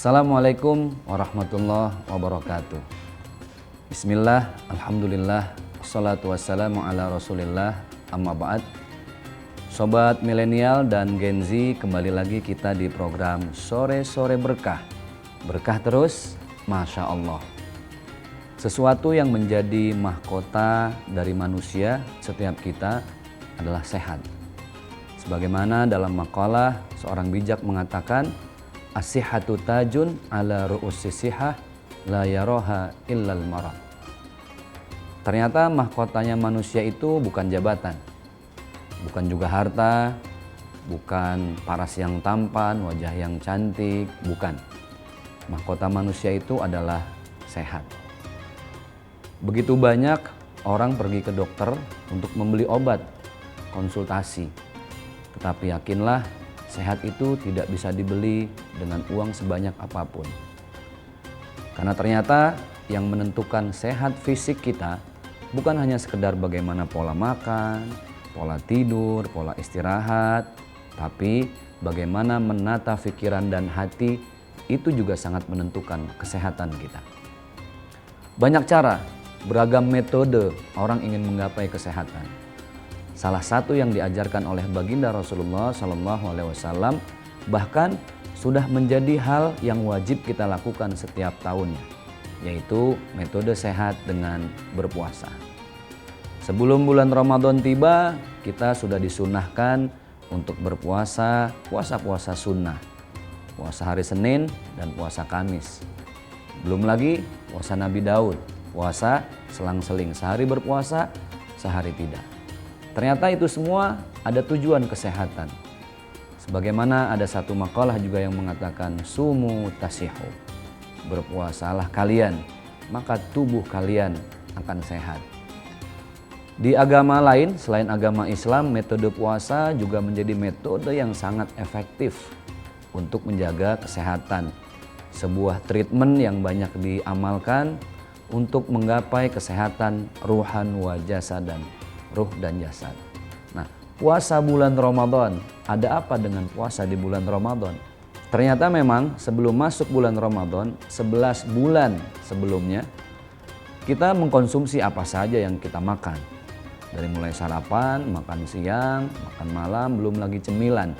Assalamualaikum warahmatullahi wabarakatuh. Bismillah, alhamdulillah, wassalatu wassalamu ala rasulillah, amma ba'd. Sobat milenial dan Gen Z, kembali lagi kita di program Sore-Sore Berkah. Berkah terus, Masya Allah. Sesuatu yang menjadi mahkota dari manusia setiap kita adalah sehat. Sebagaimana dalam makalah seorang bijak mengatakan, as-sihhatu tajun ala ru'ussi sihah la yaroha illal marad. Ternyata mahkotanya manusia itu bukan jabatan, bukan juga harta, bukan paras yang tampan, wajah yang cantik, bukan. Mahkota manusia itu adalah sehat. Begitu banyak orang pergi ke dokter untuk membeli obat, konsultasi. Tetapi yakinlah, sehat itu tidak bisa dibeli dengan uang sebanyak apapun. Karena ternyata yang menentukan sehat fisik kita bukan hanya sekedar bagaimana pola makan, pola tidur, pola istirahat, tapi bagaimana menata pikiran dan hati itu juga sangat menentukan kesehatan kita. Banyak cara, beragam metode orang ingin menggapai kesehatan. Salah satu yang diajarkan oleh baginda Rasulullah SAW bahkan sudah menjadi hal yang wajib kita lakukan setiap tahunnya, yaitu metode sehat dengan berpuasa. Sebelum bulan Ramadan tiba, kita sudah disunahkan untuk berpuasa, puasa sunnah, puasa hari Senin dan puasa Kamis. Belum lagi puasa Nabi Daud, puasa selang-seling, sehari berpuasa, sehari tidak. Ternyata itu semua ada tujuan kesehatan. Sebagaimana ada satu makalah juga yang mengatakan sumu tasihu. Berpuasalah kalian, maka tubuh kalian akan sehat. Di agama lain selain agama Islam, metode puasa juga menjadi metode yang sangat efektif untuk menjaga kesehatan. Sebuah treatment yang banyak diamalkan untuk menggapai kesehatan ruhan wa jasadan. Ruh dan jasad. Nah, puasa bulan Ramadan, ada apa dengan puasa di bulan Ramadan? Ternyata memang sebelum masuk bulan Ramadan, 11 bulan sebelumnya, kita mengkonsumsi apa saja yang kita makan. Dari mulai sarapan, makan siang, makan malam, belum lagi cemilan.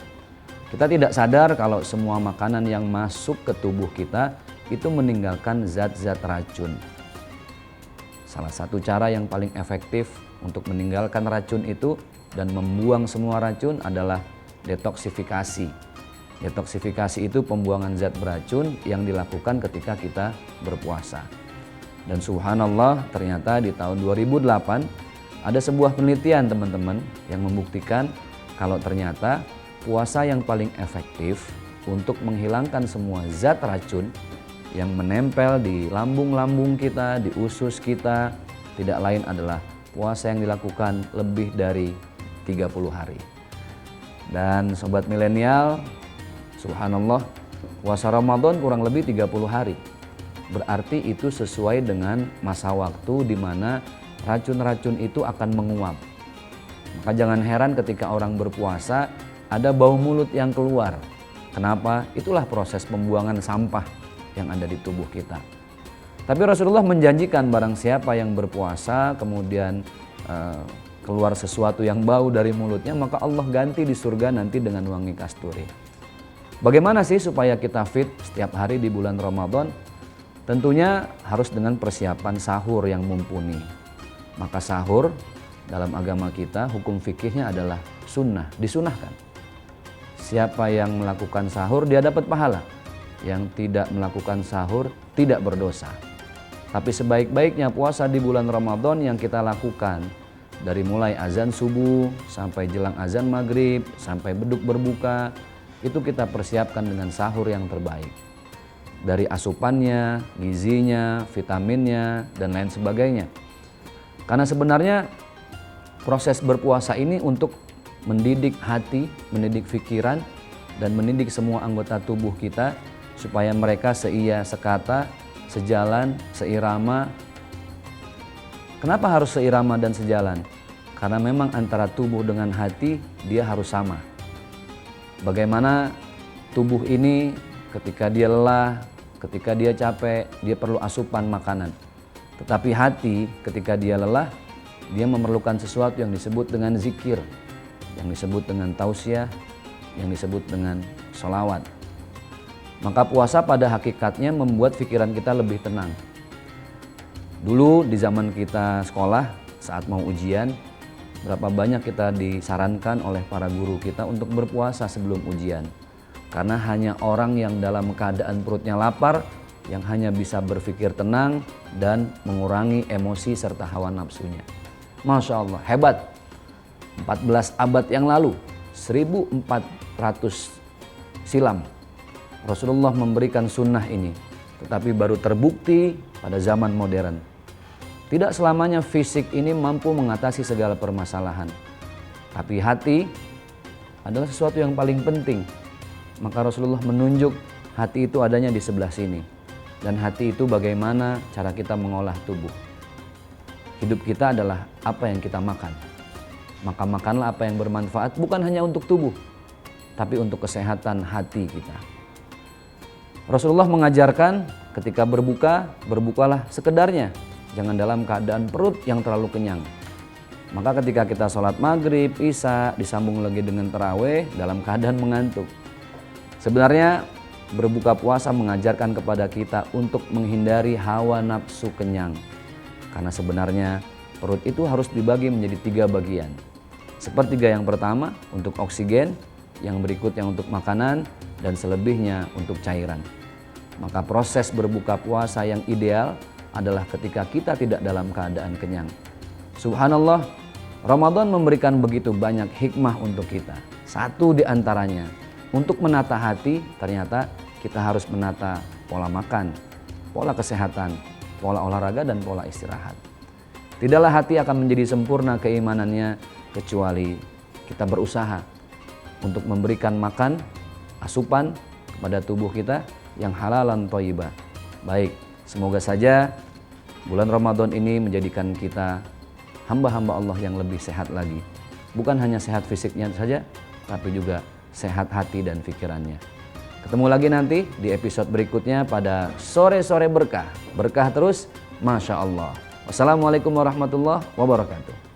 Kita tidak sadar kalau semua makanan yang masuk ke tubuh kita itu meninggalkan zat-zat racun. Salah satu cara yang paling efektif untuk meninggalkan racun itu dan membuang semua racun adalah detoksifikasi. Detoksifikasi itu pembuangan zat beracun yang dilakukan ketika kita berpuasa. Dan subhanallah, ternyata di tahun 2008 ada sebuah penelitian teman-teman yang membuktikan kalau ternyata puasa yang paling efektif untuk menghilangkan semua zat racun yang menempel di lambung-lambung kita, di usus kita, tidak lain adalah puasa yang dilakukan lebih dari 30 hari. Dan sobat milenial, subhanallah, puasa Ramadan kurang lebih 30 hari. Berarti itu sesuai dengan masa waktu di mana racun-racun itu akan menguap. Maka jangan heran ketika orang berpuasa ada bau mulut yang keluar. Kenapa? Itulah proses pembuangan sampah yang ada di tubuh kita. Tapi Rasulullah menjanjikan barang siapa yang berpuasa kemudian keluar sesuatu yang bau dari mulutnya, maka Allah ganti di surga nanti dengan wangi kasturi. Bagaimana sih supaya kita fit setiap hari di bulan Ramadan? Tentunya harus dengan persiapan sahur yang mumpuni. Maka sahur dalam agama kita hukum fikihnya adalah sunnah, disunahkan. Siapa yang melakukan sahur dia dapat pahala. Yang tidak melakukan sahur tidak berdosa. Tapi sebaik-baiknya puasa di bulan Ramadan yang kita lakukan dari mulai azan subuh sampai jelang azan maghrib sampai beduk berbuka, itu kita persiapkan dengan sahur yang terbaik. Dari asupannya, gizinya, vitaminnya, dan lain sebagainya. Karena sebenarnya proses berpuasa ini untuk mendidik hati, mendidik pikiran, dan mendidik semua anggota tubuh kita supaya mereka seia, sekata, sejalan, seirama. Kenapa harus seirama dan sejalan? Karena memang antara tubuh dengan hati dia harus sama. Bagaimana tubuh ini ketika dia lelah, ketika dia capek, dia perlu asupan makanan. Tetapi hati ketika dia lelah, dia memerlukan sesuatu yang disebut dengan zikir, yang disebut dengan tausiah, yang disebut dengan sholawat. Maka puasa pada hakikatnya membuat pikiran kita lebih tenang. Dulu di zaman kita sekolah, saat mau ujian, berapa banyak kita disarankan oleh para guru kita untuk berpuasa sebelum ujian. Karena hanya orang yang dalam keadaan perutnya lapar, yang hanya bisa berpikir tenang dan mengurangi emosi serta hawa nafsunya. Masya Allah, hebat. 14 abad yang lalu, 1400 silam, Rasulullah memberikan sunnah ini, tetapi baru terbukti pada zaman modern. Tidak selamanya fisik ini mampu mengatasi segala permasalahan, tapi hati adalah sesuatu yang paling penting. Maka Rasulullah menunjuk hati itu adanya di sebelah sini. Dan hati itu bagaimana cara kita mengolah tubuh. Hidup kita adalah apa yang kita makan. Maka makanlah apa yang bermanfaat bukan hanya untuk tubuh, tapi untuk kesehatan hati kita. Rasulullah mengajarkan ketika berbuka, berbukalah sekedarnya. Jangan dalam keadaan perut yang terlalu kenyang. Maka ketika kita sholat maghrib, isya, disambung lagi dengan tarawih dalam keadaan mengantuk. Sebenarnya berbuka puasa mengajarkan kepada kita untuk menghindari hawa nafsu kenyang. Karena sebenarnya perut itu harus dibagi menjadi 3 bagian. Sepertiga yang pertama untuk oksigen, yang berikutnya untuk makanan, dan selebihnya untuk cairan. Maka proses berbuka puasa yang ideal adalah ketika kita tidak dalam keadaan kenyang. Subhanallah, Ramadan memberikan begitu banyak hikmah untuk kita. Satu di antaranya, untuk menata hati, ternyata kita harus menata pola makan, pola kesehatan, pola olahraga, dan pola istirahat. Tidaklah hati akan menjadi sempurna keimanannya kecuali kita berusaha untuk memberikan makan, asupan kepada tubuh kita yang halalan thayyibah. Baik, semoga saja bulan Ramadan ini menjadikan kita hamba-hamba Allah yang lebih sehat lagi. Bukan hanya sehat fisiknya saja, tapi juga sehat hati dan pikirannya. Ketemu lagi nanti di episode berikutnya pada sore-sore berkah. Berkah terus, Masya Allah. Wassalamualaikum warahmatullahi wabarakatuh.